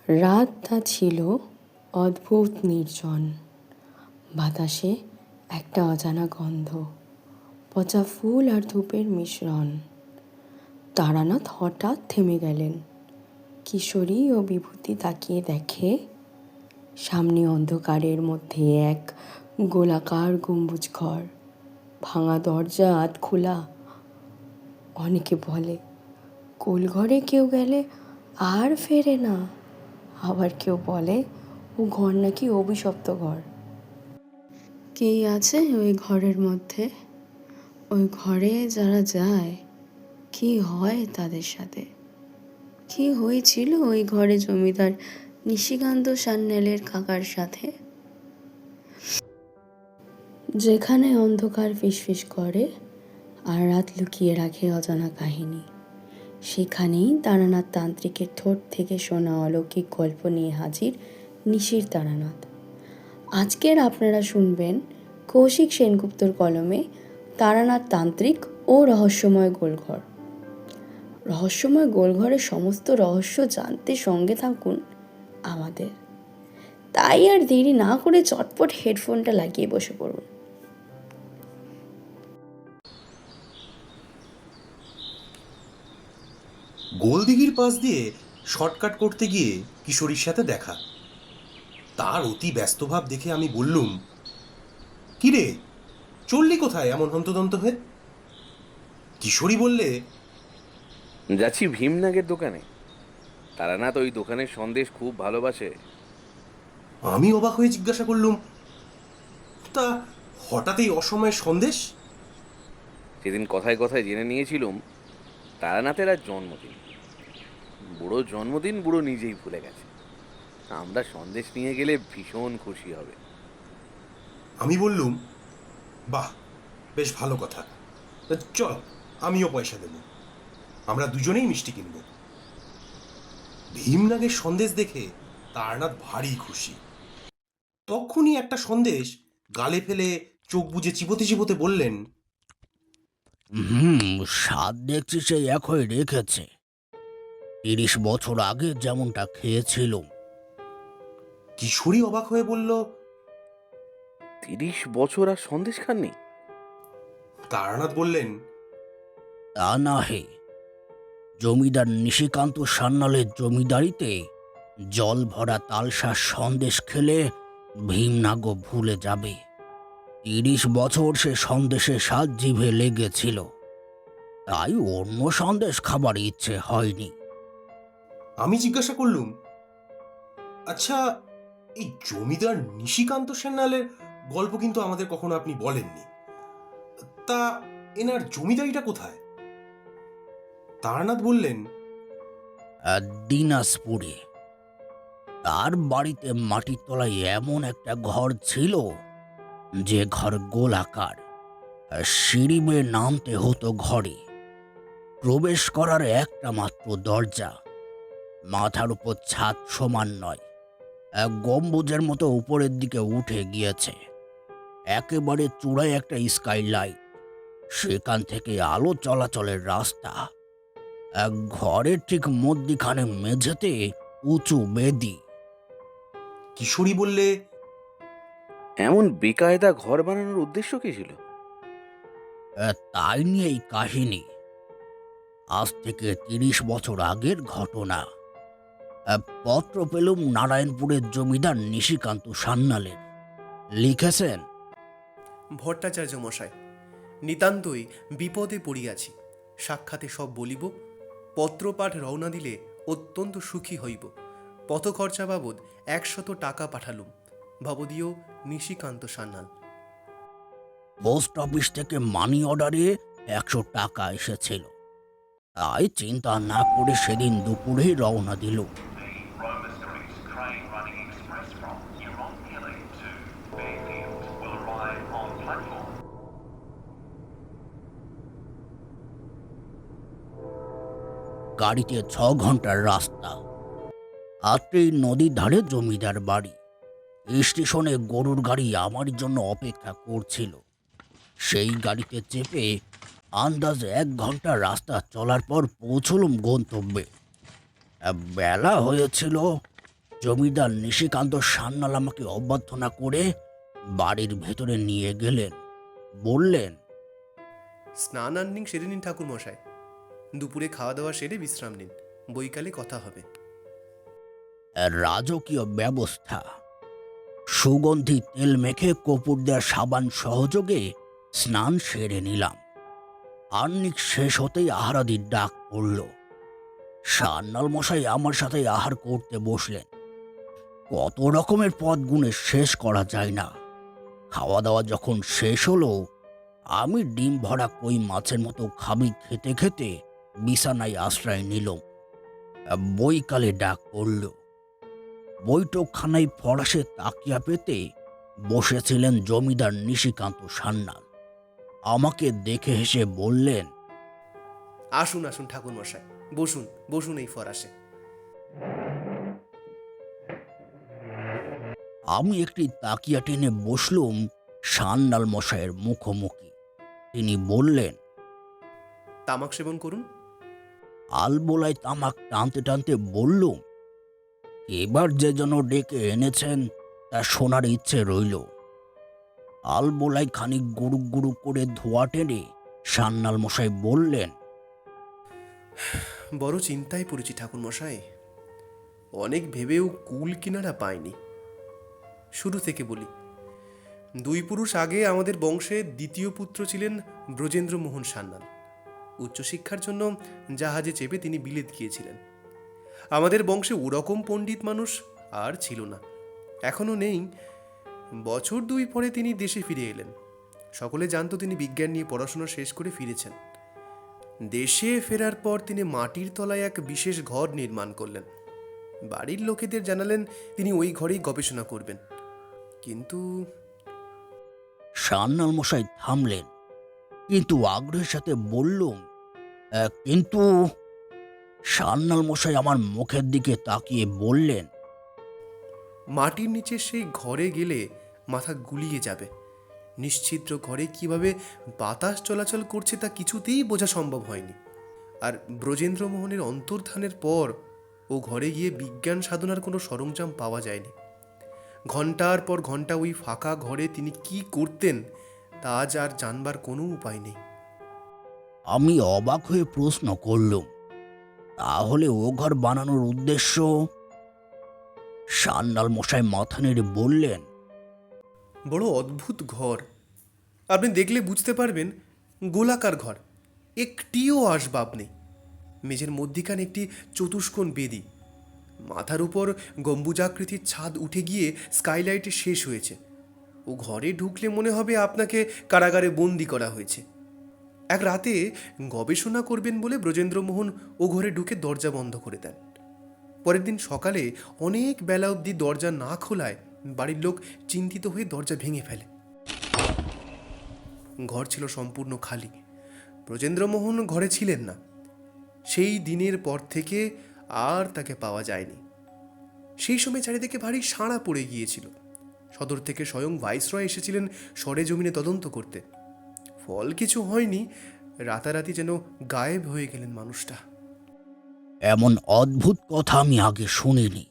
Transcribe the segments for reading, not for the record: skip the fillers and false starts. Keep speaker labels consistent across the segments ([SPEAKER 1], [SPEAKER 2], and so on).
[SPEAKER 1] রাতটা ছিল অদ্ভুত নির্জন। বাতাসে একটা অজানা গন্ধ, পচা ফুল আর ধূপের মিশ্রণ। তারানাথ হঠাৎ থেমে গেলেন। কিশোরী ও বিভূতি তাকিয়ে দেখে সামনে অন্ধকারের মধ্যে এক গোলাকার গম্বুজ ঘর, ভাঙা দরজা আধ খোলা। অনেকে বলে কোলঘরে কেউ গেলে আর ফেরে না, আবার কেউ বলে ও ঘর নাকি অভিশপ্ত ঘর। কে আছে ওই ঘরের মধ্যে? ওই ঘরে যারা যায় কি হয় তাদের সাথে? কি হয়েছিল ওই ঘরে জমিদার নিশিকান্ত সান্যালের কাকার সাথে? যেখানে অন্ধকার ফিসফিস করে আর রাত লুকিয়ে রাখে অজানা কাহিনী, সেখানেই তারানাথ তান্ত্রিকের ঠোঁট থেকে শোনা অলৌকিক গল্প নিয়ে হাজির নিশির তারানাথ। আজকের আপনারা শুনবেন কৌশিক সেনগুপ্তর কলমে তারানাথ তান্ত্রিক ও রহস্যময় গোলঘর। রহস্যময় গোলঘরের সমস্ত রহস্য জানতে সঙ্গে থাকুন আমাদের। তাই আর দেরি না করে চটপট হেডফোনটা লাগিয়ে বসে পড়ুন।
[SPEAKER 2] গোলদিঘির পাশ দিয়ে শর্টকাট করতে গিয়ে কিশোরীর সাথে দেখা। তার অতি ব্যস্তভাব দেখে আমি বললুম, কিরে, চললি কোথায় এমন হন্তদন্ত হয়ে? কিশোরী বললে,
[SPEAKER 3] যাচ্ছি ভীমনাগের দোকানে। তারানাথ ওই দোকানের সন্দেশ খুব ভালোবাসে।
[SPEAKER 2] আমি অবাক হয়ে জিজ্ঞাসা করলুম, তা হঠাৎই অসময়ে সন্দেশ?
[SPEAKER 3] সেদিন কথায় কথায় জেনে নিয়েছিলুম তারানাথের আজ জন্মদিন। বুড়ো জন্মদিন বুড়ো নিজেই ভুলে গেছে। আমরা সন্দেশ নিয়ে গেলে ভীষণ খুশি হবে।
[SPEAKER 2] আমি বললুম, বাহ, বেশ ভালো কথা, চল আমিও পয়সা দেব, আমরা দুজনেই মিষ্টি কিনব। ভীমনাগের সন্দেশ দেখে তারানাথ ভারী খুশি। তখনই একটা সন্দেশ গালে ফেলে চোখ বুজে চিবোতে চিবোতে বললেন,
[SPEAKER 4] স্বাদ দেখছি সেই একই রেখেছে। 30 বছর আগে যেমনটা খেয়েছিলুম।
[SPEAKER 2] কিশোরী অবাক হয়ে বলল,
[SPEAKER 3] 30 বছর আর সন্দেশ খাননি?
[SPEAKER 2] তারানাথ বললেন,
[SPEAKER 4] তা না হে, জমিদার নিশিকান্ত সান্যালের জমিদারিতে জল ভরা তালসার সন্দেশ খেলে ভীমনাগও ভুলে যাবে। 30 বছর সে সন্দেশের স্বাদ জিভে লেগেছিল, তাই অন্য সন্দেশ খাবার ইচ্ছে হয়নি।
[SPEAKER 2] আমি জিজ্ঞাসা করলুম, আচ্ছা, এই জমিদার নিশিকান্ত সান্যালের গল্প কিন্তু আমাদের কখনো আপনি বলেননি, তা এনার জমিদারিটা কোথায়? তারানাথ বললেন,
[SPEAKER 4] দিনাজপুরে। তার বাড়িতে মাটির তলায় এমন একটা ঘর ছিল, যে ঘর গোলাকার। সিঁড়ি বেয়ে নামতে হতো ঘরে। প্রবেশ করার একটা মাত্র দরজা, মাথার উপর ছাদ সমান নয়, এক গম্বুজের মতো উপরের দিকে উঠে গিয়েছে। একেবারে চূড়ায় একটা স্কাইলাইট, সেখান থেকে আলো চলাচলের রাস্তা। এক ঘরের ঠিক মধ্যিখানে মেঝেতে উঁচু বেদি।
[SPEAKER 2] কিশোরী বললে,
[SPEAKER 3] এমন বেকায়দা ঘর বানানোর উদ্দেশ্য কি ছিল?
[SPEAKER 4] তাই নিয়েই কাহিনী। আজ থেকে 30 বছর আগের ঘটনা। পত্র পেলুম নারায়ণপুরের জমিদার নিশিকান্ত সান্যালের। লিখেছেন,
[SPEAKER 5] ভট্টাচার্য মশাই, নিতান্তই বিপদে পড়িয়াছি, সাক্ষাতে সব বলিব। পত্রপাঠ রওনা দিলে অত্যন্ত সুখী হইব। পথখরচা বাবদ 100 টাকা পাঠালুম। ভবদীয় নিশিকান্ত সান্যাল।
[SPEAKER 4] পোস্ট অফিস থেকে মানি অর্ডারে 100 টাকা এসেছিল, তাই চিন্তা না করে সেদিন দুপুরেই রওনা দিল। গাড়িতে 6 ঘন্টার রাস্তা। আত্রেই নদীর ধারে জমিদার বাড়ি। স্টেশনে গরুর গাড়ি আমার জন্য অপেক্ষা করছিল। সেই গাড়িতে চেপে আন্দাজ 1 ঘন্টা রাস্তা চলার পর পৌঁছলুম গন্তব্যে। বেলা হয়েছিল, জমিদার নিশিকান্ত সান্যাল আমাকে অভ্যর্থনা করে বাড়ির ভেতরে নিয়ে গেলেন। বললেন,
[SPEAKER 5] স্নান আহ্নিক সেরে নিন ঠাকুর মশাই, দুপুরে খাওয়া দাওয়া সেরে বিশ্রাম নিন, বৈকালে কথা হবে।
[SPEAKER 4] রাজকীয় ব্যবস্থা। সুগন্ধি তেল মেখে কপুর দেওয়া সাবান সহযোগে স্নান সেরে নিলাম। আহ্নিক শেষ হতেই আহারাদির ডাক পড়ল। সান্যাল মশাই আমার সাথে আহার করতে বসলেন। কত রকমের পদ গুণে শেষ করা যায় না। খাওয়া দাওয়া যখন শেষ হলো, আমি ডিম ভরা কই মাছের মতো খাবি খেতে খেতে বিছানায় আশ্রয় নিলাম। বৈকালে ডাক পড়ল। বৈঠকখানায় ফরাসে তাকিয়া পেতে বসেছিলেন জমিদার নিশিকান্ত সান্যাল। আমাকে দেখে হেসে বললেন,
[SPEAKER 5] আসুন আসুন ঠাকুর মশাই, বসুন বসুন এই ফরাসে।
[SPEAKER 4] আমি একটি তাকিয়া টেনে বসলুম সান্যাল মশাইয়ের মুখোমুখি। তিনি বললেন,
[SPEAKER 5] তামাক সেবন করুন।
[SPEAKER 4] আলবোলায় তামাক টানতে টানতে বললুম, এবার যে জন ডেকে এনেছেন তা শোনার ইচ্ছে রইল। আলবোলায় খানিক গুরু গুরু করে ধোয়া টেনে সান্যাল মশাই বললেন,
[SPEAKER 5] বড় চিন্তায় পড়েছি ঠাকুর মশাই, অনেক ভেবেও কুল কিনারা পাইনি। শুরু থেকে বলি, 2 পুরুষ আগে আমাদের বংশে দ্বিতীয় পুত্র ছিলেন ব্রজেন্দ্রমোহন সান্যাল। উচ্চশিক্ষার জন্য জাহাজে চেপে তিনি বিলেত গিয়েছিলেন। আমাদের বংশে ওরকম পণ্ডিত মানুষ আর ছিল না, এখনও নেই। বছর 2 পরে তিনি দেশে ফিরে এলেন। সকলে জানতো তিনি বিজ্ঞান নিয়ে পড়াশোনা শেষ করে ফিরেছেন। দেশে ফেরার পর তিনি মাটির তলায় এক বিশেষ ঘর নির্মাণ করলেন। বাড়ির লোকেদের জানালেন তিনি ওই ঘরেই গবেষণা করবেন। কিন্তু
[SPEAKER 4] সান্যাল মশাই থামলেন, কিন্তু আগ্রহের সাথে বললুম, কিন্তু সান্যাল মশাই আমার মুখের দিকে তাকিয়ে বললেন,
[SPEAKER 5] মাটির নিচে সেই ঘরে গেলে মাথা গুলিয়ে যাবে। নিশ্ছিদ্র ঘরে কিভাবে বাতাস চলাচল করছে তা কিছুতেই বোঝা সম্ভব হয়নি। আর ব্রজেন্দ্রমোহনের অন্তর্ধানের পর ও ঘরে গিয়ে বিজ্ঞান সাধনার কোনো সরঞ্জাম পাওয়া যায়নি। ঘন্টার পর ঘন্টা ওই ফাঁকা ঘরে তিনি কি করতেন তা আজ আর জানবার কোনো উপায় নেই।
[SPEAKER 4] আমি অবাক হয়ে প্রশ্ন করলুম, তাহলে ও ঘর বানানোর উদ্দেশ্য? সান্যাল মশাই মাথা নেড়ে বললেন,
[SPEAKER 5] বড় অদ্ভুত ঘর, আপনি দেখলে বুঝতে পারবেন। গোলাকার ঘর, একটিও আসবাব নেই। মেঝের মধ্যিখানে একটি চতুষ্কোণ বেদি, মাথার উপর গম্বুজাকৃতির ছাদ উঠে গিয়ে স্কাইলাইটে শেষ হয়েছে। ও ঘরে ঢুকলে মনে হবে আপনাকে কারাগারে বন্দি করা হয়েছে। এক রাতে গবেষণা করবেন বলে ব্রজেন্দ্রমোহন ও ঘরে ঢুকে দরজা বন্ধ করে দেন। পরের দিন সকালে অনেক বেলা অবধি দরজা না খোলায় বাড়ির লোক চিন্তিত হয়ে দরজা ভেঙে ফেলে। ঘর ছিল সম্পূর্ণ খালি। ব্রজেন্দ্রমোহন ঘরে ছিলেন না। সেই দিনের পর থেকে আর তাকে পাওয়া যায়নি। সেই সময় চারিদিকে ভারী সাড়া পড়ে গিয়েছিল। সদর থেকে স্বয়ং ভাইসরয় এসেছিলেন সরেজমিনে তদন্ত করতে। ফল কিছু হয়নি, রাতারাতি যেন গায়েব হয়ে গেলেন মানুষটা।
[SPEAKER 4] এমন অদ্ভুত কথা আমি আগে শুনিনি।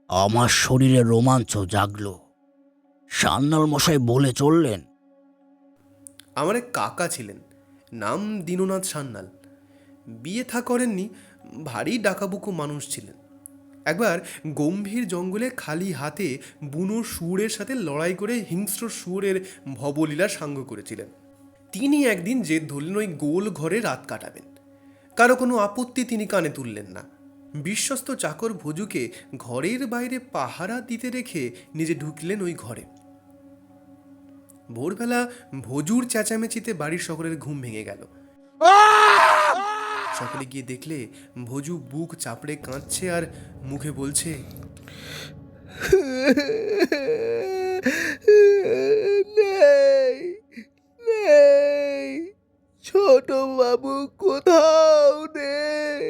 [SPEAKER 4] আমার শরীরে রোমাঞ্চ জাগল। সান্যাল মশাই বলে চললেন,
[SPEAKER 5] আমার এক কাকা ছিলেন, নাম দীননাথ সান্যাল। বিয়ে থা করেননি, ভারী ডাকাবুকু মানুষ ছিলেন। একবার গম্ভীর জঙ্গলে খালি হাতে বুনো শুয়োরের সাথে লড়াই করে হিংস্র শুয়োরের ভবলীলা সাঙ্গ করেছিলেন। তিনি একদিন জেদ ধরলেন ওই গোল ঘরে রাত কাটাবেন। কারো কোনো আপত্তি তিনি কানে তুললেন না। বিশ্বস্ত চাকর ভোজুকে ঘরের বাইরে পাহারা দিতে রেখে নিজে ঢুকলেন ওই ঘরে। ভোরবেলা ভোজুর চেঁচামেচিতে বাড়ির সকলের ঘুম ভেঙে গেল। সকলে গিয়ে দেখলে ভোজু বুক চাপড়ে কাঁদছে আর মুখে বলছে,
[SPEAKER 6] নেই নেই, ছোট বাবু কোথাও নেই।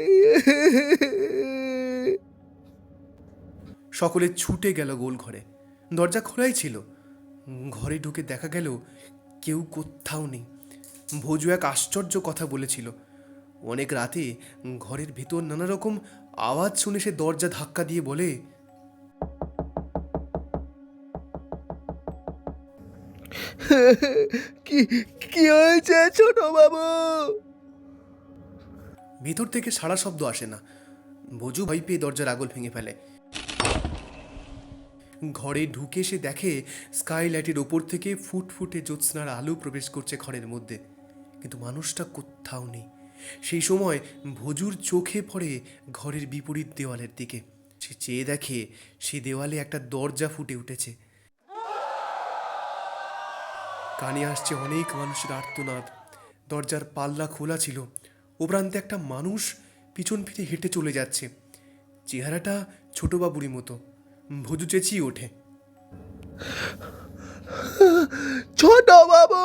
[SPEAKER 5] সকলে ছুটে গেল গোল ঘরে। দরজা খোলাই ছিল। ঘরে ঢুকে দেখা গেল কেউ কোথাও নেই। ভোজু এক আশ্চর্য কথা বলেছিল। অনেক রাতে ঘরের ভেতর নানা রকম আওয়াজ শুনে সে দরজা ধাক্কা দিয়ে বলে,
[SPEAKER 6] কি কি হয়েছে ছোট বাবু?
[SPEAKER 5] ভেতর থেকে সারা শব্দ আসে না। ভোজু ভয় পেয়ে দরজার আগল ভেঙে ফেলে। ঘরে ঢুকে সে দেখে স্কাইলাইটের ওপর থেকে ফুটফুটে জ্যোৎস্নার আলো প্রবেশ করছে ঘরের মধ্যে, কিন্তু মানুষটা কোথাও নেই। সেই সময় ভোজুর চোখে পড়ে ঘরের বিপরীত দেওয়ালের দিকে। সে চেয়ে দেখে সে দেওয়ালে একটা দরজা ফুটে উঠেছে। কানে আসছে অনেক মানুষের আর্তনাদ। দরজার পাল্লা খোলা ছিল। ও প্রান্তে একটা মানুষ পিছন ফিরে হেঁটে চলে যাচ্ছে। চেহারাটা ছোটবাবুরই মতো। ভোজু চেঁচিয়ে ওঠে।
[SPEAKER 6] ছোট বাবু!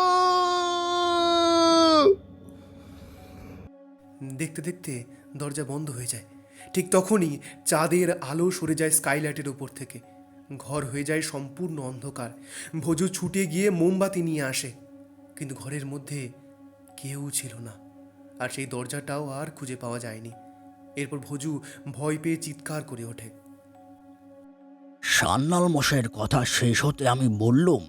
[SPEAKER 5] দেখতে দেখতে দরজা বন্ধ হয়ে যায়। ঠিক তখনই চাঁদের আলো সরে যায় স্কাইলাইটের ওপর থেকে। ঘর হয়ে যায় সম্পূর্ণ অন্ধকার। ভোজু ছুটে গিয়ে মোমবাতি নিয়ে আসে, কিন্তু ঘরের মধ্যে কেউ ছিল না। আর সেই দরজাটাও আর খুঁজে পাওয়া যায়নি। এরপর ভোজু ভয় পেয়ে চিৎকার করে ওঠে।
[SPEAKER 4] সান্যাল মশাইয়ের কথা শেষ হতে আমি বললুম,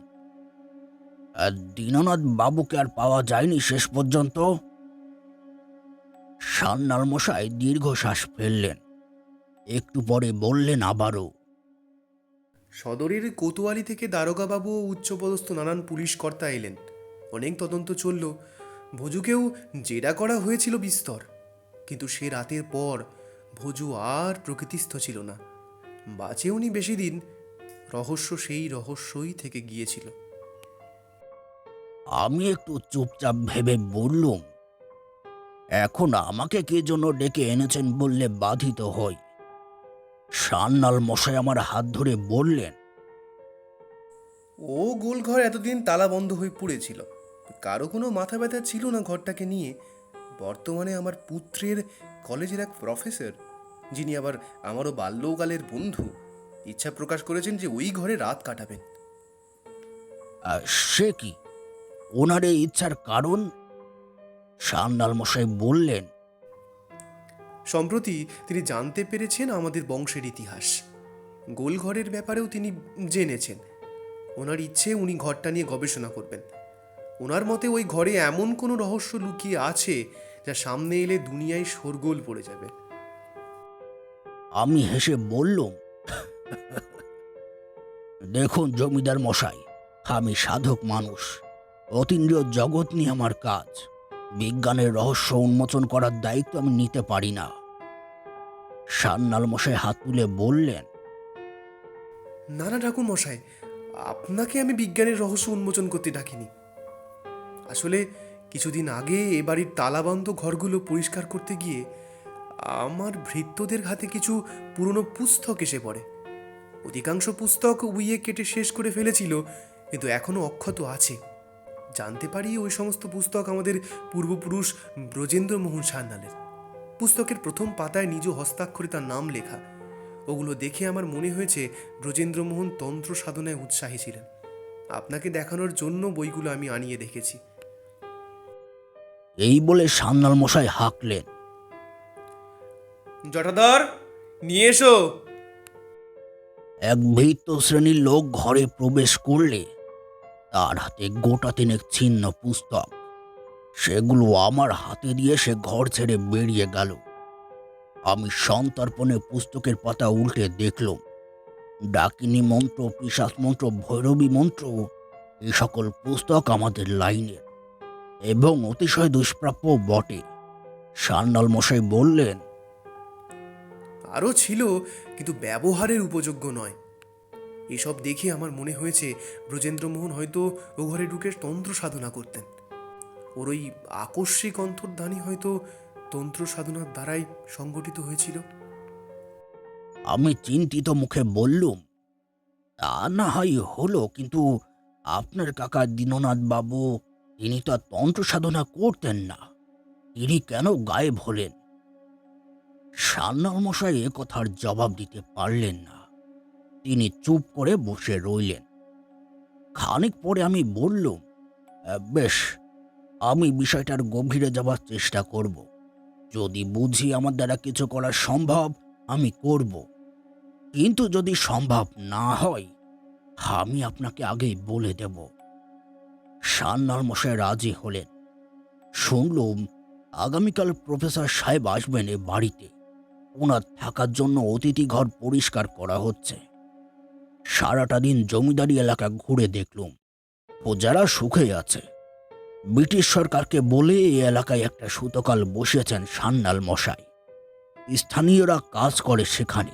[SPEAKER 4] দীননাথ বাবুকে আর পাওয়া যায়নি শেষ পর্যন্ত? সান্যাল মশাই দীর্ঘশ্বাস ফেললেন, একটু পরে বললেন আবারও,
[SPEAKER 5] সদরের কোতোয়ালি থেকে দারোগাবাবু ও উচ্চপদস্থ নানান পুলিশ কর্তা এলেন। অনেক তদন্ত চলল। ভোজুকেও জেরা করা হয়েছিল বিস্তর, কিন্তু সে রাতের পর ভোজু আর প্রকৃতিস্থ ছিল না। বাঁচেওনি বেশি দিন। রহস্য সেই রহস্যই থেকে গিয়েছিল।
[SPEAKER 4] আমি একটু চুপচাপ ভেবে বললুম, এখন আমাকে কে জন্য ডেকে এনেছেন বললে বাধিত হই। সান্যাল মশাই আমার হাত ধরে বললেন,
[SPEAKER 5] ও গোলঘর এতদিন তালা বন্ধ হয়ে পড়েছিল। কারো কোনো মাথা ব্যথা ছিল না ঘরটাকে নিয়ে। বর্তমানে আমার পুত্রের কলেজের এক প্রফেসর, যিনি আবার আমারও বাল্যকালের বন্ধু, ইচ্ছা প্রকাশ করেছেন যে ওই ঘরে রাত কাটাবেন।
[SPEAKER 4] সে কি? ওনার এই ইচ্ছার কারণ? সান্যাল মশাই বললেন,
[SPEAKER 5] সম্প্রতি তিনি জানতে পেরেছেন আমাদের বংশের ইতিহাস। গোলঘরের ব্যাপারেও তিনি জেনেছেন। ওনার ইচ্ছে উনি ঘরটা নিয়ে গবেষণা করবেন। ওনার মতে ওই ঘরে এমন কোনো রহস্য লুকিয়ে আছে যা সামনে এলে দুনিয়ায় শোরগোল পড়ে যাবে।
[SPEAKER 4] আমি হেসে বললুম, দেখুন জমিদার মশাই, আমি সাধক মানুষ। অতীন্দ্রিয় জগৎ নিয়ে আমার কাজ। বিজ্ঞানের রহস্য উন্মোচন করার দায়িত্ব আমি নিতে পারি না। সান্যাল মশাই হাত তুলে বললেন,
[SPEAKER 5] না না ঠাকুর মশাই, আপনাকে আমি বিজ্ঞানের রহস্য উন্মোচন করতে ডাকিনি। আসলে কিছুদিন আগে এ বাড়ির তালাবন্ধ ঘরগুলো পরিষ্কার করতে গিয়ে আমার ভৃত্যদের হাতে কিছু পুরনো পুস্তক এসে পড়ে। অধিকাংশ পুস্তক উইয়ে কেটে শেষ করে ফেলেছিল, কিন্তু এখনও অক্ষত আছে। জানতে পারি ওই সমস্ত পুস্তক আমাদের পূর্বপুরুষ ব্রজেন্দ্রমোহন সান্যালের। পুস্তকের প্রথম পাতায় নিজ হস্তাক্ষরে তার নাম লেখা। ওগুলো দেখে আমার মনে হয়েছে ব্রজেন্দ্রমোহন তন্ত্র সাধনায় উৎসাহী ছিলেন। আপনাকে দেখানোর জন্য বইগুলো আমি আনিয়ে রেখেছি।
[SPEAKER 4] এই বলে সান্যাল মশাই হাঁকলেন,
[SPEAKER 5] জটাধর, নিয়ে এসো।
[SPEAKER 4] এক ভৃত্য শ্রেণীর লোক ঘরে প্রবেশ করলে তার হাতে গোটা তিনেক ছিন্ন পুস্তক। সেগুলো আমার হাতে দিয়ে সে ঘর ছেড়ে বেরিয়ে গেল। আমি সন্তর্পণে পুস্তকের পাতা উল্টে দেখলাম ডাকিনী মন্ত্র, পিশাচ মন্ত্র, ভৈরবী মন্ত্র, এই সকল পুস্তক আমাদের লাইনের এবং অতিশয় দুষ্প্রাপ্য বটে। সান্যাল মশাই বললেন,
[SPEAKER 5] আরও ছিল, কিন্তু ব্যবহারের উপযোগ্য নয়। এসব দেখে আমার মনে হয়েছে ব্রজেন্দ্রমোহন হয়তো ও ঘরে ঢুকে তন্ত্র সাধনা করতেন। ওর ওই আকস্মিক অন্তর্ধানই হয়তো তন্ত্র সাধনার দ্বারাই সংগঠিত হয়েছিল।
[SPEAKER 4] আমি চিন্তিত মুখে বললুম, তা না হয় হলো, কিন্তু আপনার কাকা দীননাথ বাবু, তিনি তো আর তন্ত্র সাধনা করতেন না। তিনি কেন গায়েব হলেন? সান্যাল মশাই এ কথার জবাব দিতে পারলেন না। তিনি চুপ করে বসে রইলেন। খানিক পরে আমি বললুম, বেশ, আমি বিষয়টার গভীরে যাবার চেষ্টা করব। যদি বুঝি আমার দ্বারা কিছু করা সম্ভব, আমি করব। কিন্তু যদি সম্ভব না হয়, আমি আপনাকে আগেই বলে দেব। সান্নাল মশাই রাজি হলেন। শুনলুম আগামীকাল প্রফেসর সাহেব আসবেন এ বাড়িতে। ওনার থাকার জন্য অতিথি ঘর পরিষ্কার করা হচ্ছে। সারাটা দিন জমিদারি এলাকা ঘুরে দেখলুম প্রজারা সুখে আছে। ব্রিটিশ সরকারকে বলে এই এলাকায় একটা সুতকাল বসিয়েছেন সান্যাল মশাই। স্থানীয়রা কাজ করে সেখানে,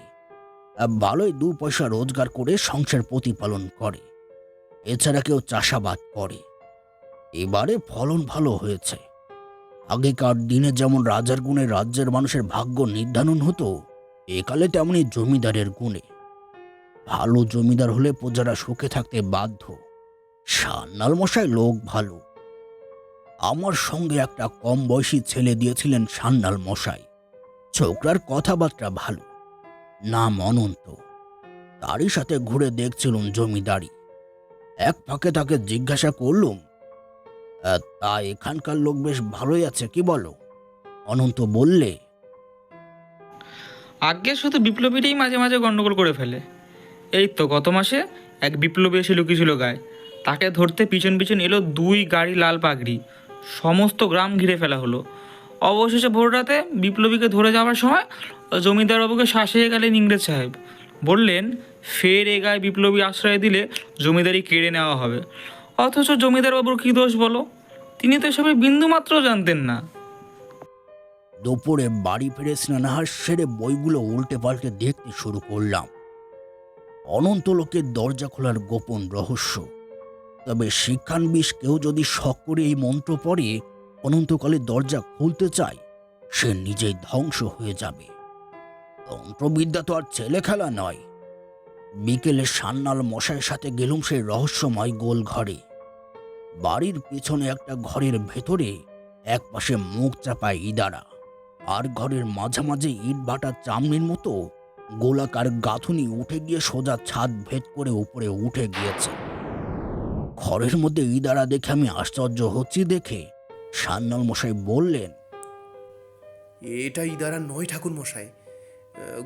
[SPEAKER 4] ভালোই 2 পয়সা রোজগার করে সংসার প্রতিপালন করে। এছাড়া কেউ চাষাবাদ করে। এবারে ফলন ভালো হয়েছে। আগেকার দিনে যেমন রাজার গুণে রাজ্যের মানুষের ভাগ্য নির্ধারণ হতো, একালে তেমনি জমিদারের গুণে। ভালো জমিদার হলে প্রজারা সুখে থাকতে বাধ্য। সান্যাল মশাই লোক ভালো। আমার সঙ্গে একটা কম বয়সী ছেলে দিয়েছিলেন সান্যাল মশাই। ছোকরার কথাবার্তা ভালো, নাম অনন্ত। তারই সাথে ঘুরে দেখছিলুম জমিদারি। এক ফাঁকে তাকে জিজ্ঞাসা করলুম, তা এখানকার লোক বেশ ভালোই আছে কি বলো? অনন্ত বললে,
[SPEAKER 7] আগে শুধু বিপ্লবীরাই মাঝে মাঝে গন্ডগোল করে ফেলে। এই তো গত মাসে এক বিপ্লবী এসে লুকিয়েছিল গায়ে। তাকে ধরতে পিছন পিছন এলো 2 গাড়ি লাল পাগড়ি। সমস্ত গ্রাম ঘিরে ফেলা হলো। অবশেষে ভোর রাতে বিপ্লবীকে ধরে যাওয়ার সময় জমিদারবাবুকে শাসিয়ে গেলেন ইংরেজ সাহেব। বললেন ফের এ গায়ে বিপ্লবী আশ্রয় দিলে জমিদারি কেড়ে নেওয়া হবে। অথচ জমিদারবাবুর কী দোষ বলো? তিনি তো এসবের বিন্দুমাত্র জানতেন না।
[SPEAKER 4] দুপুরে বাড়ি ফিরে স্নানাহার সেরে বইগুলো উল্টে পাল্টে দেখতে শুরু করলাম। অনন্ত লোকের দরজা খোলার গোপন রহস্য। তবে শিক্ষানবিশ কেউ যদি শখ করে এই মন্ত্র পড়ে অনন্তকালে দরজা খুলতে চায়, সে নিজেই ধ্বংস হয়ে যাবে। তন্ত্রবিদ্যা তো আর ছেলে খেলা নয়। বিকেলে সান্যাল মশাইয়ের সাথে গেলুম সেই রহস্যময় গোল ঘরে। বাড়ির পেছনে একটা ঘরের ভেতরে এক পাশে মুখ চাপায় ইদারা, আর ঘরের মাঝামাঝি ইট ভাটা চামড়ির মতো গোলাকার গাঁথুনি উঠে গিয়ে সোজা ছাদ ভেদ করে উপরে উঠে গিয়েছে। ঘরের মধ্যে ইদারা দেখে আমি আশ্চর্য হচ্ছি দেখে সান্যাল মশাই বললেন,
[SPEAKER 5] এটা ইদারা নয় ঠাকুর মশাই,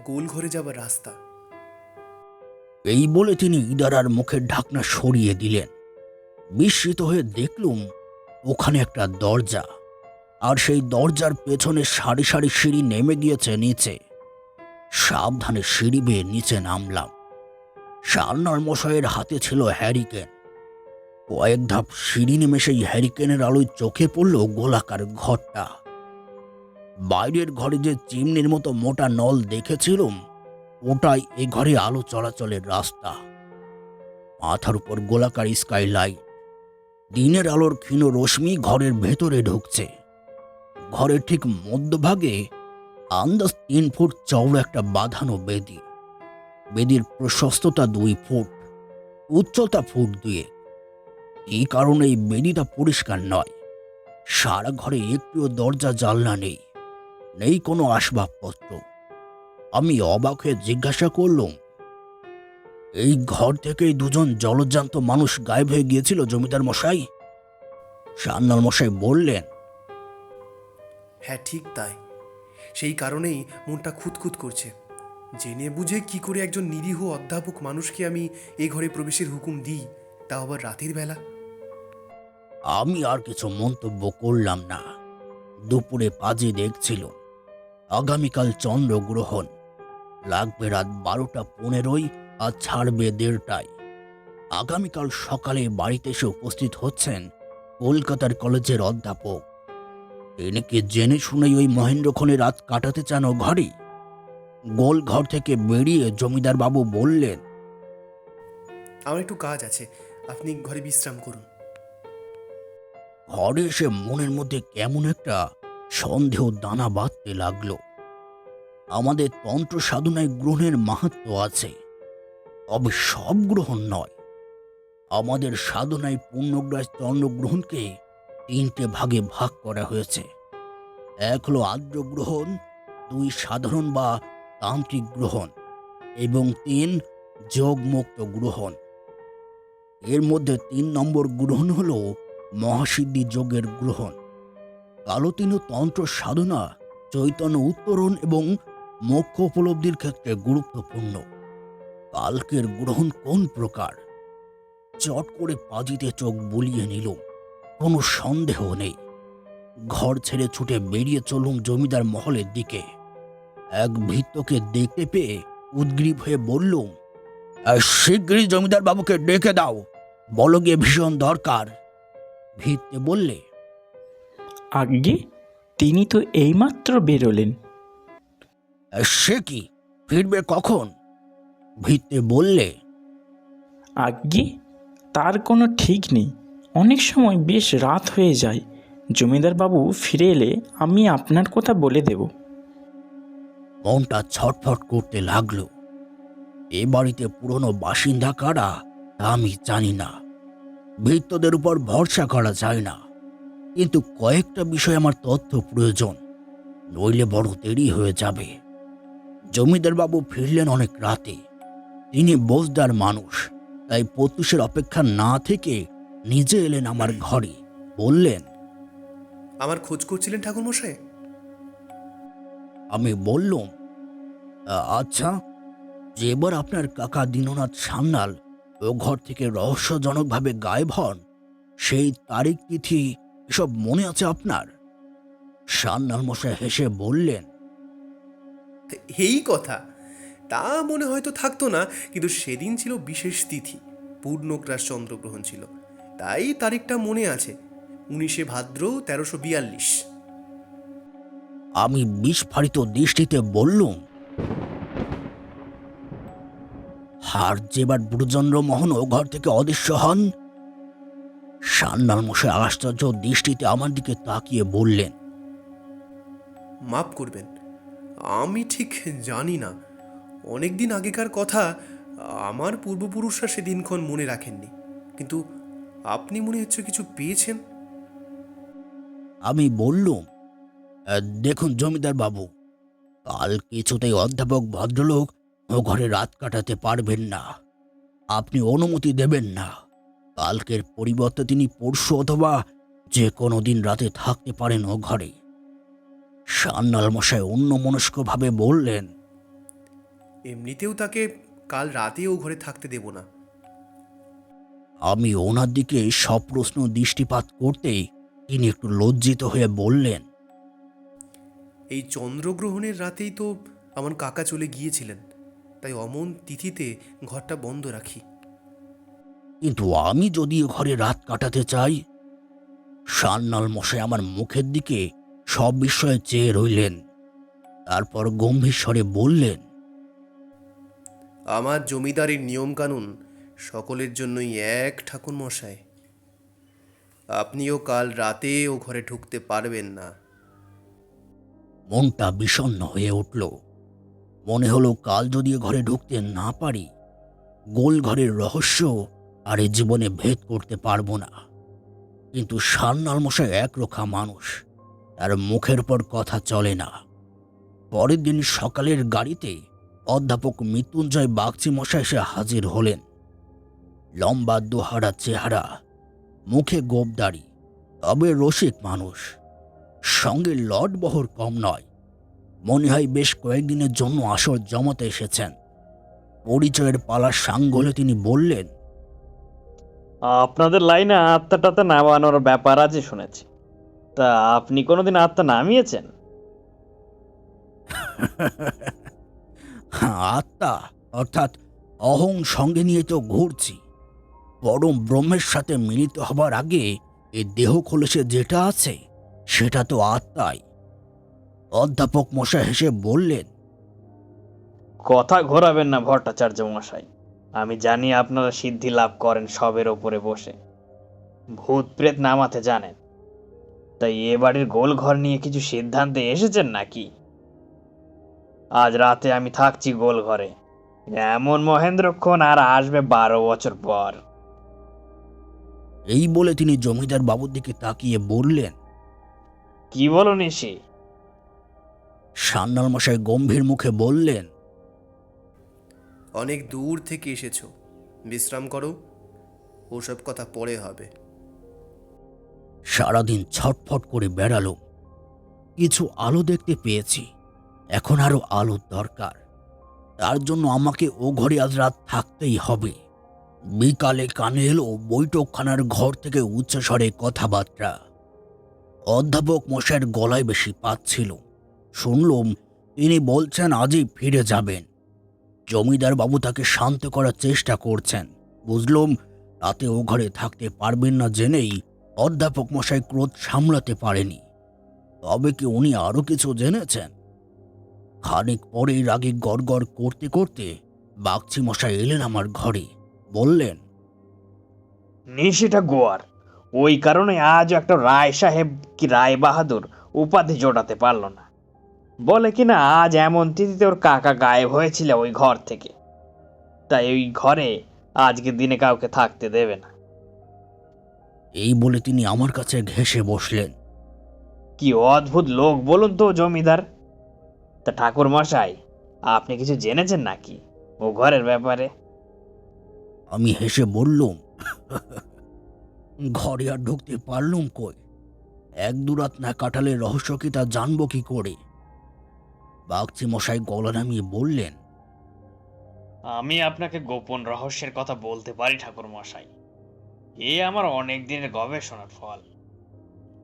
[SPEAKER 5] গোল ঘরে যাবার রাস্তা।
[SPEAKER 4] এই বলে তিনি ইদারার মুখের ঢাকনা সরিয়ে দিলেন। বিস্মিত হয়ে দেখলুম ওখানে একটা দরজা, আর সেই দরজার পেছনে সারি সারি সিঁড়ি নেমে গিয়েছে নিচে। সাবধানে সিঁড়ি বেয়ে নিচে নামলাম। সান্যাল মশাইয়ের হাতে ছিল হ্যারিকেন। কয়েক ধাপ সিঁড়ি নেমে সেই হ্যারিকেনের আলোয় চোখে পড়ল গোলাকার ঘরটা। বাইরের ঘরে যে চিমনির মতো মোটা নল দেখেছিলুম, ওটাই এ ঘরে আলো চলাচলের রাস্তা। মাথার উপর গোলাকার স্কাইলাইট। দিনের আলোর ক্ষীণ রশ্মি ঘরের ভেতরে ঢুকছে। ঘরের ঠিক মধ্যভাগে আন্দাজ 3 ফুট চওড়া একটা বাঁধানো বেদি। বেদির প্রশস্ততা 2 ফুট, উচ্চতা ফুট 2। এই কারণে এই বেদিটা পরিষ্কার নয়। সারা ঘরে একটিও দরজা জানলা নেই, নেই কোনো আসবাবপত্র। আমি অবাক হয়ে জিজ্ঞাসা করলুম, এই ঘর থেকেই 2জন জলজ্যান্ত মানুষ গায়েব হয়ে গিয়েছিল জমিদার মশাই? সান্যাল মশাই বললেন,
[SPEAKER 5] হ্যাঁ ঠিক তাই। সেই কারণেই মনটা খুঁতখুত করছে। জেনে বুঝে কি করে একজন নিরীহ অধ্যাপক মানুষকে আমি এ ঘরে প্রবেশের হুকুম দিই, তা আবার রাতের বেলা।
[SPEAKER 4] আমি আর কিছু মন্তব্য করলাম না। দুপুরে পাজে দেখছিল আগামীকাল চন্দ্রগ্রহণ। লাগবে রাত 12টা 15 আর ছাড়বে 1:30টায়। আগামীকাল সকালে বাড়িতে এসে উপস্থিত হচ্ছেন কলকাতার কলেজের অধ্যাপক। তিনি কি জেনে শুনেই ওই মহেন্দ্রক্ষণে রাত কাটাতে চান ও ঘরে? গোল ঘর থেকে বেরিয়ে জমিদার বাবু বললেন,
[SPEAKER 5] আমার একটু কাজ আছে, আপনি ঘরে বিশ্রাম করুন।
[SPEAKER 4] ঘরে এসে মনের মধ্যে কেমন একটা সন্দেহ দানা বাঁধতে লাগলো। আমাদের তন্ত্র সাধনায় গ্রহণের মাহাত্ম্য আছে, তবে সব গ্রহণ নয়। আমাদের সাধনায় পূর্ণগ্রাস চন্দ্রগ্রহণকে 3টে ভাগে ভাগ করা হয়েছে। 1 হলো আর্দ্র গ্রহণ, 2 সাধারণ বা তান্ত্রিক গ্রহণ এবং 3 যোগমুক্ত গ্রহণ। এর মধ্যে 3 নম্বর গ্রহণ হলো মহাসিদ্ধি যোগের গ্রহণ। কালতিন তন্ত্র সাধনা চৈতন্য উত্তরণ এবং মোক্ষ উপলব্ধির ক্ষেত্রে গুরুত্বপূর্ণ। কালকের গ্রহণ কোন প্রকার? চট করে পাজিতে চোখ বুলিয়ে নিল। কোনো সন্দেহ নেই। ঘর ছেড়ে ছুটে বেরিয়ে চলুম জমিদার মহলের দিকে। এক ভৃত্যকে দেখতে পেয়ে উদ্গ্রীব হয়ে বললুম, শিগগিরই জমিদার বাবুকে ডেকে দাও, বলো গিয়ে ভীষণ দরকার। ভৃত্যে বললে,
[SPEAKER 8] আজ্ঞে, তিনি তো এইমাত্র বেরোলেন।
[SPEAKER 4] সে কি, ফিরবে কখন? ভৃত্যে বললে,
[SPEAKER 8] আজ্ঞে, তার কোনো ঠিক নেই, অনেক সময় বেশ রাত হয়ে যায়। জমিদার বাবু ফিরে এলে আমি আপনার কথা বলে দেব।
[SPEAKER 4] মনটা ছটফট করতে লাগলো। এ বাড়িতে পুরনো বাসিন্দা কারা তা আমি জানি না, ভৃত্যদের উপর ভরসা করা যায় না, কিন্তু কয়েকটা বিষয় আমার তথ্য প্রয়োজন, নইলে বড় দেরি হয়ে যাবে। জমিদার বাবু ফিরলেন অনেক রাতে। তিনি বোঝদার মানুষ, তাই প্রত্যুষের অপেক্ষা না থেকে নিজে এলেন আমার ঘরে। বললেন,
[SPEAKER 5] আমার খোঁজ করছিলেন ঠাকুরমশাই?
[SPEAKER 4] আমি বললুম, আচ্ছা, যে এবার আপনার কাকা দীননাথ সান্যাল ও ঘর থেকে রহস্যজনকভাবে গায়েব হন, সেই তারিখ তিথি এসব মনে আছে আপনার? সান্যাল মশাই হেসে বললেন,
[SPEAKER 5] এই কথা, তা মনে হয়তো থাকতো না, কিন্তু সেদিন ছিল বিশেষ তিথি, পূর্ণগ্রাস চন্দ্রগ্রহণ ছিল, তাই তারিখটা মনে আছে, 19শে ভাদ্র 1342।
[SPEAKER 4] আমি বিস্ফারিত দৃষ্টিতে বললুম, হার যেবার বুড়োচন্দ্র মোহন ও ঘর থেকে অদৃশ্য হন? সান্যাল মশাই আশ্চর্য দৃষ্টিতে আমার দিকে তাকিয়ে বললেন,
[SPEAKER 5] মাপ করবেন, আমি ঠিক জানি না, অনেক দিন আগেকার কথা, আমার পূর্বপুরুষরা সেদিনক্ষণ মনে রাখেননি, কিন্তু আপনি মনে হচ্ছে কিছু পেয়েছেন।
[SPEAKER 4] আমি বললুম, দেখুন জমিদার বাবু, কাল কিছুতেই অধ্যাপক ভদ্রলোক ও ঘরে রাত কাটাতে পারবেন না। আপনি অনুমতি দেবেন না। কালকের পরিবর্তে তিনি পরশু অথবা যে কোনো দিন রাতে থাকতে পারেন ও ঘরে। সান্যাল মশাই অন্যমনস্কভাবে বললেন,
[SPEAKER 5] এমনিতেও তাকে কাল রাতে ও ঘরে থাকতে দেব না।
[SPEAKER 4] আমি ওনার দিকে সপ্রশ্ন দৃষ্টিপাত করতেই তিনি একটু লজ্জিত হয়ে বললেন,
[SPEAKER 5] এই চন্দ্রগ্রহণের রাতেই তো আমার কাকা চলে গিয়েছিলেন, তাই অমন তিথিতে ঘরটা বন্ধ রাখি।
[SPEAKER 4] কিন্তু আমি যদি এ ঘরে রাত কাটাতে চাই? সান্যাল মশাই আমার মুখের দিকে সব বিষয়ে চেয়ে রইলেন। তারপর গম্ভীর স্বরে বললেন,
[SPEAKER 5] আমার জমিদারির নিয়মকানুন সকলের জন্যই এক ঠাকুর মশাই, আপনিও কাল রাতে ও ঘরে ঢুকতে পারবেন না।
[SPEAKER 4] মনটা বিষণ্ণ হয়ে উঠল। মনে হলো কাল যদি এ ঘরে ঢুকতে না পারি, গোল ঘরের রহস্য আর এ জীবনে ভেদ করতে পারবো না। কিন্তু সান্যাল মশাই একরোখা মানুষ, তার মুখের পর কথা চলে না। পরের দিন সকালের গাড়িতে অধ্যাপক মৃত্যুঞ্জয় বাগচি মশাই এসে হাজির হলেন। লম্বা দোহারা চেহারা, মুখে গোঁফদাড়ি, তবে রসিক মানুষ, সঙ্গে লটবহর কম নয়। মনে হয় বেশ কয়েকদিনের জন্য আসর জমাতে এসেছেন। পরিচয়ের পালা সাঙ্গ হলে তিনি বললেন,
[SPEAKER 9] আপনাদের লাইনে আত্মাটাতে নামানোর ব্যাপার আছে শুনেছি, তা আপনি কোনোদিন আত্মা নামিয়েছেন?
[SPEAKER 4] আত্মা অর্থাৎ অহং সঙ্গে নিয়ে তো ঘুরছি। পরম ব্রহ্মের সাথে মিলিত হবার আগে এ দেহ খোলসে যেটা আছে সেটা তো আত্মাই। অধ্যাপক মশাই হেসে বললেন,
[SPEAKER 9] কথা ঘোরাবেন না ভট্টাচার্য মশাই, আমি জানি আপনারা সিদ্ধি লাভ করেন সবের ওপরে বসে, ভূত প্রেত নামাতে জানেন, তাই এ বাড়ির গোল ঘর নিয়ে কিছু সিদ্ধান্তে এসেছেন নাকি? আজ রাতে আমি থাকছি গোল ঘরে, এমন মহেন্দ্রক্ষণ আর আসবে 12 বছর পর।
[SPEAKER 4] এই বলে তিনি জমিদার বাবুর দিকে তাকিয়ে বললেন,
[SPEAKER 9] কি বলো নিশি?
[SPEAKER 4] সান্যাল মশাই গম্ভীর মুখে বললেন,
[SPEAKER 5] অনেক দূর থেকে এসেছো, বিশ্রাম করো, ওসব কথা পরে হবে।
[SPEAKER 4] সারাদিন ছটফট করে বেড়ালো, কিছু আলো দেখতে পেয়েছি, এখন আরো আলোর দরকার। তার জন্য আমাকে ও ঘরে আজ রাত থাকতেই হবে, বিকালে কানে এলো বৈঠকখানার ঘর থেকে উচ্চস্বরে কথাবার্তা। অধ্যাপক মশাইয়ের গলায় বেশি পাচ্ছিল। শুনলুম তিনি বলছেন আজই ফিরে যাবেন। জমিদার বাবু তাকে শান্ত করার চেষ্টা করছেন। বুঝলুম রাতে ও ঘরে থাকতে পারবেন না জেনেই অধ্যাপক মশাই ক্রোধ সামলাতে পারেনি। তবে কি উনি আরো কিছু জেনেছেন? খানিক পরেই রাগে গড়গড় করতে করতে বাগচি মশাই এলেন আমার ঘরে। বললেন,
[SPEAKER 9] নিশিটা গোয়ার, ওই কারণে আজ একটা রায় সাহেব কি রায় বাহাদুর উপাধি জোটাতে পারলো না। বলে কিনা আজ এমন তিথিতে ওর কাকা গায়েব হয়েছিল ওই ঘর থেকে, তাই ওই ঘরে আজকে দিনে কাউকে থাকতে দেবে না।
[SPEAKER 4] এই বলে তিনি আমার কাছে ঘেঁষে বসলেন।
[SPEAKER 9] কি অদ্ভুত লোক বলুন তো জমিদার। তা ঠাকুর মশাই, আপনি কিছু জেনেছেন নাকি ও ঘরের ব্যাপারে?
[SPEAKER 4] আমি হেসে বললুম, ঘরে আর ঢুকতে পারলুম কই? এক দুরাত না কাটালে রহস্য কি তা জানবো কি করে? বাগচি মশাই গলা নামিয়ে বললেন,
[SPEAKER 9] আমি আপনাকে গোপন রহস্যের কথা বলতে পারি ঠাকুর মশাই। এ আমার অনেক দিনের গবেষণার ফল।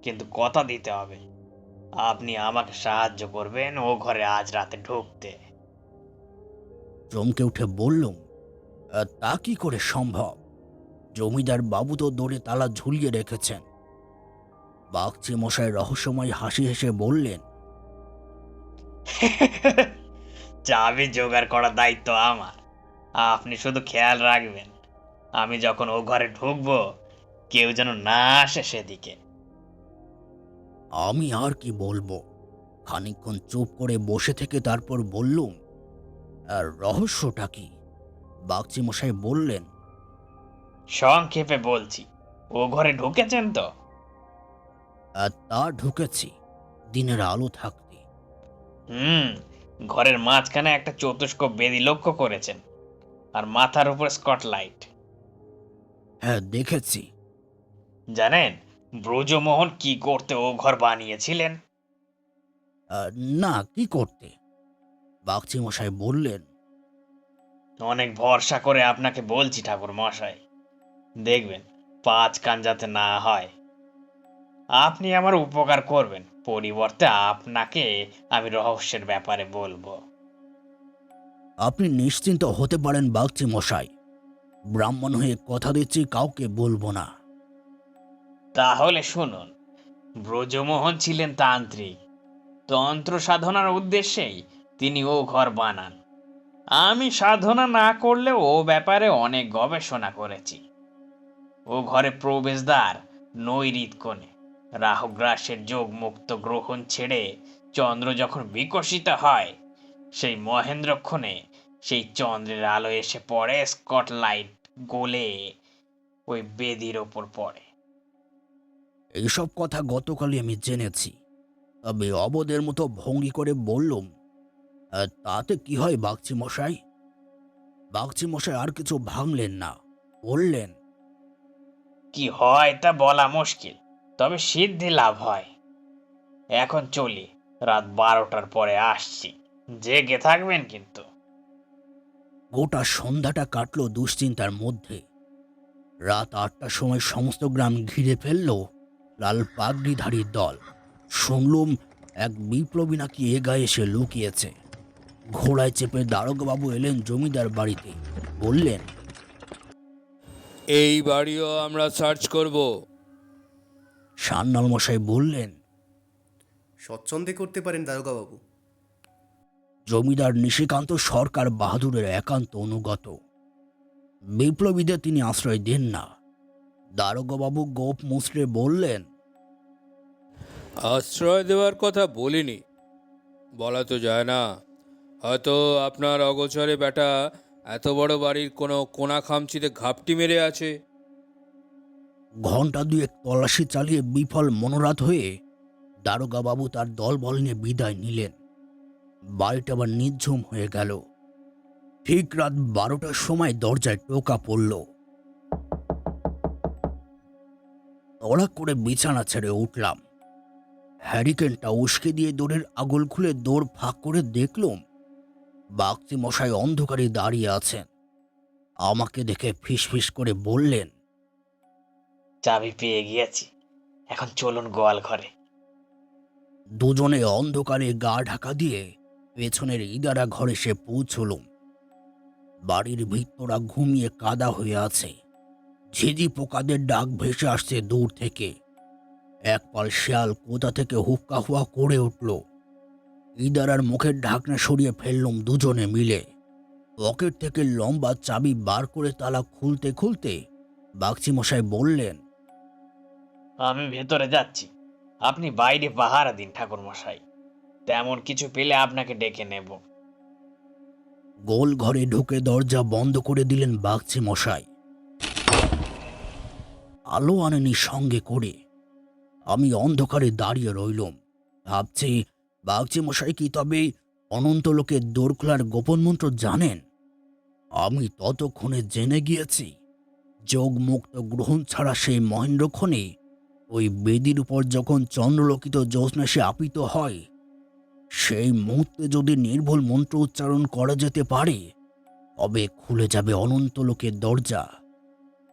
[SPEAKER 9] কিন্তু কথা দিতে হবে, আপনি আমাকে সাহায্য করবেন ও ঘরে আজ রাতে ঢুকতে।
[SPEAKER 4] চমকে উঠে বললুম, তা কি করে সম্ভব? জমিদার বাবু তো দৌড়ে তালা ঝুলিয়ে রেখেছেন। বাগচি মশাই রহস্যময় হাসি হেসে বললেন,
[SPEAKER 9] চাবি জোগাড় করার দায়িত্ব আমার। আপনি শুধু খেয়াল রাখবেন, আমি যখন ও ঘরে ঢুকবো কেউ যেন না আসে সেদিকে।
[SPEAKER 4] আমি আর কি বলবো? খানিকক্ষণ চুপ করে বসে থেকে তারপর বললুম, আর রহস্যটা কি? বাগচি মশাই বললেন,
[SPEAKER 9] সংক্ষেপে বলছি, ও ঘরে ঢুকেছেন তো?
[SPEAKER 4] তা ঢুকেছি, দিনের আলো থাকতে।
[SPEAKER 9] ঘরের মাঝখানে একটা চতুষ্ক বেদি লক্ষ্য করেছেন, আর মাথার উপর স্কটলাইট।
[SPEAKER 4] হ্যাঁ, দেখেছি।
[SPEAKER 9] জানেন ব্রজমোহন কি করতে ও ঘর বানিয়েছিলেন?
[SPEAKER 4] না, কি করতে? বাগচি মশাই বললেন,
[SPEAKER 9] অনেক ভরসা করে আপনাকে বলছি ঠাকুর মশাই, দেখবেন পাঁচ কান যাতে না হয়। আপনি আমার উপকার করবেন, পরিবর্তে আপনাকে আমি রহস্যের ব্যাপারে বলবো।
[SPEAKER 4] আপনি নিশ্চিন্ত হতে পারেন বাগচি মশাই, ব্রাহ্মণ হয়ে কথা দিচ্ছি কাউকে বলবো না।
[SPEAKER 9] তাহলে শুনুন, ব্রজমোহন ছিলেন তান্ত্রিক। তন্ত্র সাধনার উদ্দেশ্যেই তিনি ও ঘর বানান। আমি সাধনা না করলেও ও ব্যাপারে অনেক গবেষণা করেছি। ও ঘরে প্রবেশদ্বার নৈরিত কোণে। রাহুগ্রাসের যোগ মুক্ত গ্রহণ ছেড়ে চন্দ্র যখন বিকশিত হয়, সেই মহেন্দ্রক্ষণে সেই চন্দ্রের আলো এসে পড়ে স্কটলাইট গোলে ওই বেদির ওপর পড়ে।
[SPEAKER 4] এইসব কথা গতকালই আমি জেনেছি। তবে অবদের মতো ভঙ্গি করে বললুম, তাতে কি হয় বাগচি মশাই? বাগচি মশাই আর কিছু ভাঙলেন না, বললেন,
[SPEAKER 9] কি হয় তা বলা মুশকিল, তবে সিদ্ধি লাভ হয়। এখন চলি, রাত 12টার পরে আসছি, জেগে থাকবেন কিন্তু।
[SPEAKER 4] গোটা সন্ধ্যাটা কাটলো দুশ্চিন্তার মধ্যে। রাত 8টার সময় সমস্ত গ্রাম ঘিরে ফেলল লাল পাগড়িধারীর দল। শুনলুম এক বিপ্লবী নাকি এ গায়ে এসে লুকিয়েছে। ঘোড়ায় চেপে দারোগাবাবু এলেন জমিদার বাড়িতে। বললেন,
[SPEAKER 10] এই বাড়িও আমরা সার্চ করব।
[SPEAKER 4] সান্যাল মশাই বললেন,
[SPEAKER 5] স্বচ্ছন্দে করতে পারেন দারোগাবাবু।
[SPEAKER 4] জমিদার নিশিকান্ত সরকার বাহাদুরের একান্ত অনুগত। বিপ্লবীদের তিনি আশ্রয় দেন না। দারোগাবাবু গোপ মুচড়ে বললেন,
[SPEAKER 10] আশ্রয় দেওয়ার কথা বলিনি, বলা তো যায় না। হয়তো আপনার অগোচরে বেটা এত বড় বাড়ির কোনো কোনা খামচিতে ঘাপটি মেরে আছে।
[SPEAKER 4] ঘণ্টা দুয়েক তল্লাশি চালিয়ে বিফল মনোরাত হয়ে দারোগাবাবু তার দলবল নিয়ে বিদায় নিলেন। বাড়িটা আবার নিঝুম হয়ে গেল। ঠিক রাত 12টার সময় দরজায় টোকা পড়ল। তড়াক করে বিছানা ছেড়ে উঠলাম। হ্যারিকেনটা উস্কে দিয়ে দৌড়ের আগল খুলে দৌড় ফাঁক করে দেখলুম বাগচি মশাই অন্ধকারে দাঁড়িয়ে আছেন। আমাকে দেখে ফিসফিস করে বললেন,
[SPEAKER 9] চাবি পেয়ে গিয়েছি, এখন চলুন গোয়াল ঘরে।
[SPEAKER 4] দুজনে অন্ধকারে গা ঢাকা দিয়ে পেছনের ইদারা ঘরে সে পৌঁছলুম। বাড়ির ভিতরা ঘুমিয়ে কাদা হয়ে আছে। ঝিঝি পোকাদের ডাক ভেসে আসছে দূর থেকে। একপাল শেয়াল কোথা থেকে হুক্কা হুয়া করে উঠল। ইদারার মুখের ঢাকনা সরিয়ে ফেললুম দুজনে মিলে। পকেট থেকে লম্বা চাবি বার করে তালা খুলতে খুলতে বাগচি মশাই বললেন,
[SPEAKER 9] আমি ভেতরে যাচ্ছি, আপনি বাইরে পাহারা দিন ঠাকুর মশাই, তেমন কিছু পেলে আপনাকে ডেকে নেব।
[SPEAKER 4] গোল ঘরে ঢুকে দরজা বন্ধ করে দিলেন বাগচি মশাই। আলো আনেনি সঙ্গে করে। আমি অন্ধকারে দাঁড়িয়ে রইলুম, ভাবছি বাগচি মশাই কি তবে অনন্ত লোকের দোর খোলার গোপন মন্ত্র জানেন? আমি ততক্ষণে জেনে গিয়েছি, যোগ মুক্ত গ্রহণ ছাড়া সেই মহেন্দ্রক্ষণে ওই বেদির উপর যখন চন্দ্রলোকিত জ্যোৎস্না সে আপিত হয়, সেই মুহূর্তে যদি নির্ভুল মন্ত্র উচ্চারণ করা যেতে পারে তবে খুলে যাবে অনন্ত লোকের দরজা।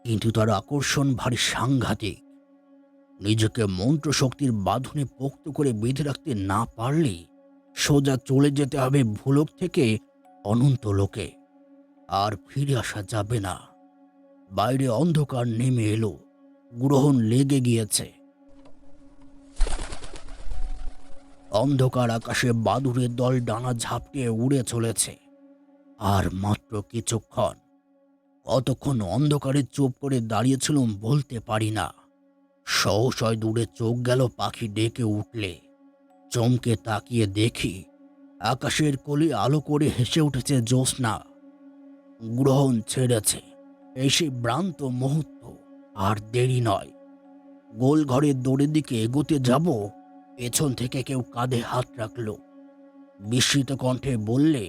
[SPEAKER 4] কিন্তু তার আকর্ষণ ভারী সাংঘাতিক। নিজেকে মন্ত্র শক্তির বাঁধনে পোক্ত করে বেঁধে রাখতে না পারলে সোজা চলে যেতে হবে ভুলোক থেকে অনন্ত লোকে, আর ফিরে আসা যাবে না। বাইরে অন্ধকার নেমে এলো, গ্রহণ লেগে গিয়েছে। অন্ধকার আকাশে বাদুড়ের দল ডানা ঝাপটে উড়ে চলেছে। আর মাত্র কিছুক্ষণ। কতক্ষণ অন্ধকারে চুপ করে দাঁড়িয়েছিলাম বলতে পারি না। সহসয় দূরে চোখ গেল পাখি ডেকে উঠলে। চমকে তাকিয়ে দেখি আকাশের কোলে আলো করে হেসে উঠেছে জ্যোৎস্না। গ্রহণ ছেড়েছে, এসে ভ্রান্ত মুহূর্ত। আর দেরি নয়। গোল ঘরের দৌড়ের দিকে এগোতে যাব, পেছন থেকে কেউ কাঁধে হাত রাখল। বিস্মিত কণ্ঠে বললে,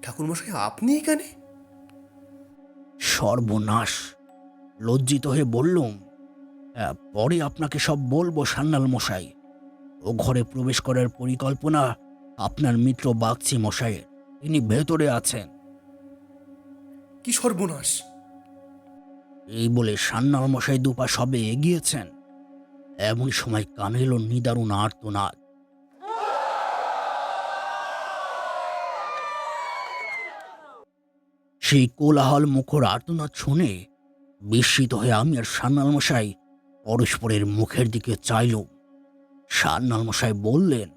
[SPEAKER 5] ঠাকুরমশাই আপনি এখানে?
[SPEAKER 4] সর্বনাশ! লজ্জিত হয়ে বললুম, পরে আপনাকে সব বলবো সান্যাল মশাই। ও ঘরে প্রবেশ করার পরিকল্পনা আপনার মিত্র বাগচি মশাইয়ের। তিনি ভেতরে আছেন।
[SPEAKER 5] কি সর্বনাশ!
[SPEAKER 4] এই বলে সান্যাল মশাই দুপা সবে এগিয়েছেন, এমন সময় কানে এলো নিদারুণ আর্তনাদ। সেই কোলাহল মুখর আর্তনাদ শুনে বিস্মিত হয়ে আমি আর সান্যাল মশাই পরস্পরের মুখের দিকে চাইলুম। সান্যাল মশাই বললেন,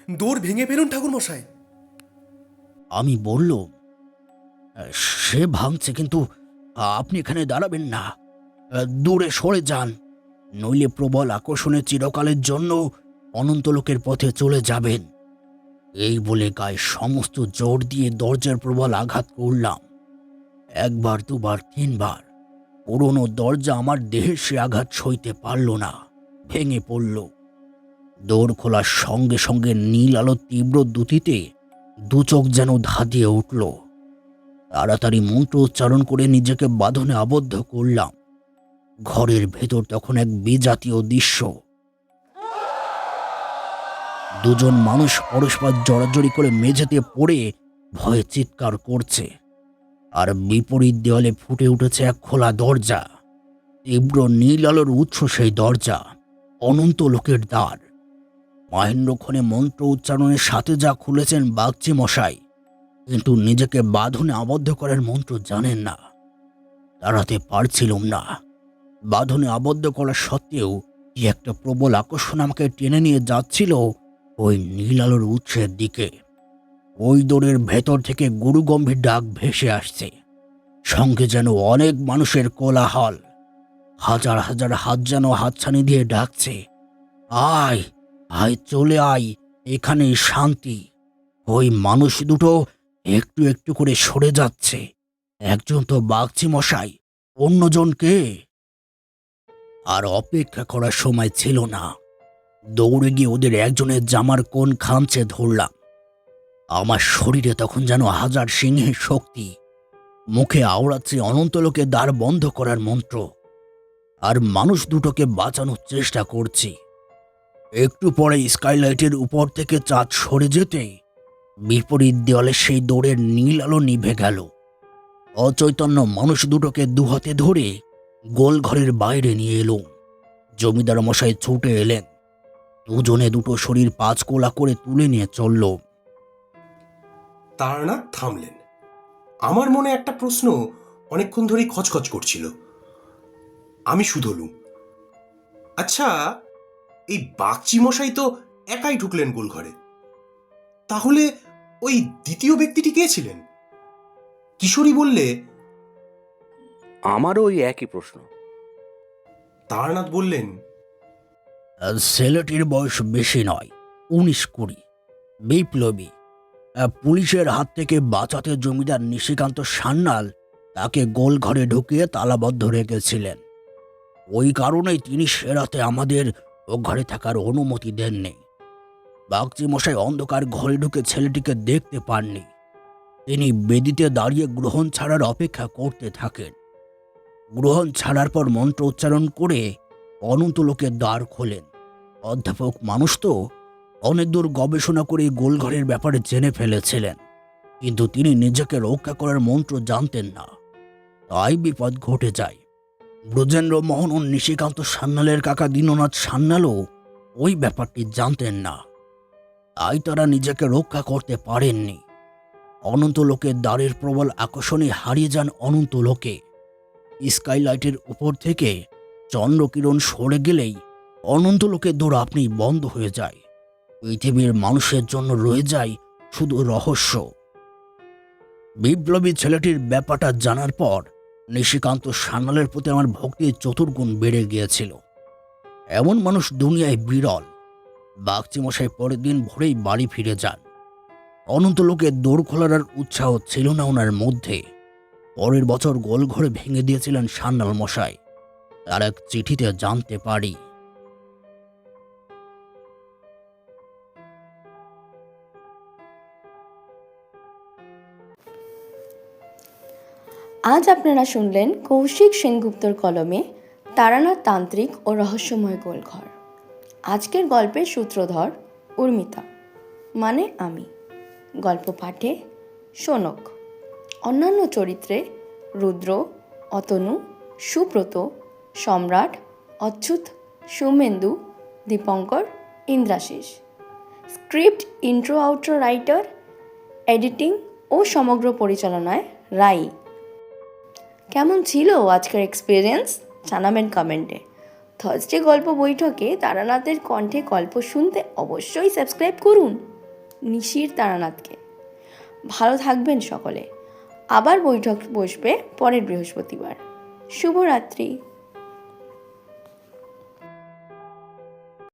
[SPEAKER 5] দৌড় ভেঙে ফেলুন ঠাকুরমশাই।
[SPEAKER 4] আমি বললুম, সে ভাঙছে, কিন্তু আপনি এখানে দাঁড়াবেন না, দূরে সরে যান, নইলে প্রবল আকর্ষণে চিরকালের জন্য অনন্ত লোকের পথে চলে যাবেন। এই বলে গায়ে সমস্ত জোর দিয়ে দরজার প্রবল আঘাত করলাম। একবার, দুবার, তিনবার। পুরনো দরজা আমার দেহের সে আঘাত সইতে পারল না, ভেঙে পড়ল। দৌড় খোলার সঙ্গে সঙ্গে নীল আলো তীব্র দ্যুতিতে দু চোখ যেন ধাঁধিয়ে উঠল। তাড়াতাড়ি মন্ত্র উচ্চারণ করে নিজেকে বাঁধনে আবদ্ধ করলাম। ঘরের ভেতর তখন এক বিজাতীয় দৃশ্য। দুজন মানুষ পরস্পর জড়াজড়ি করে মেঝেতে পড়ে ভয়ে চিৎকার করছে। আর বিপরীত দেওয়ালে ফুটে উঠেছে এক খোলা দরজা। তীব্র নীল আলোর উৎস সেই দরজা, অনন্ত লোকের দ্বার। মহেন্দ্রক্ষণে মন্ত্র উচ্চারণের সাথে যা খুলেছেন বাগচি মশাই, কিন্তু নিজেকে বাঁধনে আবদ্ধ করার মন্ত্র জানেন না। দাঁড়াতে পারছিলাম না। বাঁধনে আবদ্ধ করা সত্ত্বেও কি একটা প্রবল আকর্ষণ আমাকে টেনে নিয়ে যাচ্ছিল ওই নীল আলোর উৎসের দিকে। ওই দৌড়ের ভেতর থেকে গুরুগম্ভীর ডাক ভেসে আসছে, সঙ্গে যেন অনেক মানুষের কোলাহল। হাজার হাজার হাত যেন হাতছানি দিয়ে ডাকছে, আয় আয়, চলে আয়, এখানেই শান্তি। ওই মানুষ দুটো একটু একটু করে সরে যাচ্ছে। একজন তো বাগচি মশাই, অন্যজন কে? আর অপেক্ষা করার সময় ছিল না। দৌড়ে গিয়ে ওদের একজনের জামার কোণ খামচে ধরলাম। আমার শরীরে তখন যেন হাজার সিংহের শক্তি। মুখে আওড়াচ্ছে অনন্তলোকে দ্বার বন্ধ করার মন্ত্র। আর মানুষ দুটোকে বাঁচানোর চেষ্টা করছি। একটু পরে স্কাইলাইটের উপর থেকে চাঁদ সরে যেতে বিপরীত দেওয়ালে সেই দৌড়ের নীল আলো নিভে গেল। অচৈতন্য মানুষ দুটোকে দুহাতে ধরে গোল ঘরের বাইরে নিয়ে এলো। জমিদার মশাই ছুটে এলেন। দুজনে দুটো শরীর 5 কোলা করে তুলে নিয়ে চলল।
[SPEAKER 2] তারানাথ থামলেন। আমার মনে একটা প্রশ্ন অনেকক্ষণ ধরেই খচখচ করছিল। আমি শুধলুম, আচ্ছা, এই বাগচি মশাই তো একাই ঢুকলেন গোলঘরে, তাহলে ওই দ্বিতীয় ব্যক্তিটি কে ছিলেন? কিশোরী বললে,
[SPEAKER 3] আমারও ওই একই প্রশ্ন।
[SPEAKER 2] তারানাথ বললেন,
[SPEAKER 4] ছেলেটির বয়স বেশি নয়, 19-20, বিপ্লবী। পুলিশের হাত থেকে বাঁচাতে জমিদার নিশিকান্ত সান্যাল তাকে গোল ঘরে ঢুকিয়ে তালাবদ্ধ রেখেছিলেন। ওই কারণেই তিনি সে রাতে আমাদের ও ঘরে থাকার অনুমতি দেননি। বাগচি মশাই অন্ধকার ঘরে ঢুকে ছেলেটিকে দেখতে পাননি। তিনি বেদিতে দাঁড়িয়ে গ্রহণ ছাড়ার অপেক্ষা করতে থাকেন। গ্রহণ ছাড়ার পর মন্ত্র উচ্চারণ করে অনন্ত লোকের দ্বার খোলেন। অধ্যাপক মানুষ তো অনেক দূর গবেষণা করে গোলঘরের ব্যাপারে জেনে ফেলেছিলেন, কিন্তু তিনি নিজেকে রক্ষা করার মন্ত্র জানতেন না। তাই বিপদ ঘটে যায়। ব্রজেন্দ্র মোহন ও নিশিকান্ত সান্যালের কাকা দীননাথ সান্যালও ওই ব্যাপারটি জানতেন না। তাই তারা নিজেকে রক্ষা করতে পারেননি। অনন্ত লোকের দ্বারের প্রবল আকর্ষণে হারিয়ে যান অনন্ত লোকে। স্কাইলাইটের উপর থেকে চন্দ্রকিরণ সরে গেলেই অনন্ত লোকের দৌড় আপনি বন্ধ হয়ে যায়। পৃথিবীর মানুষের জন্য রয়ে যায় শুধু রহস্য। বিপ্লবী ছেলেটির ব্যাপারটা জানার পর নিশিকান্ত সান্যালের প্রতি আমার ভক্তি চতুর্গুণ বেড়ে গিয়েছিল। এমন মানুষ দুনিয়ায় বিরল। বাগচি মশাই পরের দিন ভোরেই বাড়ি ফিরে যান। অনন্ত লোকের দৌড় খোলার আর উৎসাহ ছিল না ওনার মধ্যে। পরের বছর গোলঘরে ভেঙে দিয়েছিলেন সান্যাল মশাই, তার এক চিঠিতে জানতে পারি।
[SPEAKER 1] আজ আপনারা শুনলেন কৌশিক সেনগুপ্তর কলমে তারানাথ তান্ত্রিক ও রহস্যময় গোলঘর। আজকের গল্পের সূত্রধর উর্মিতা, মানে আমি। গল্প পাঠে শোনক। অন্যান্য চরিত্রে রুদ্র, Atanu, Subrata, Samrat, Achyut, Soumendu, Dipankar, Indrashis. Script, intro outro writer, editing ও সমগ্র পরিচালনায় রাই। কেমন ছিল আজকের এক্সপিরিয়েন্স জানাবেন কমেন্টে। থার্সডে গল্প বৈঠকে তারানাথের কণ্ঠে গল্প শুনতে অবশ্যই সাবস্ক্রাইব করুন নিশির তারানাথকে। ভালো থাকবেন সকলে। আবার বৈঠক বসবে পরের বৃহস্পতিবার। শুভরাত্রি।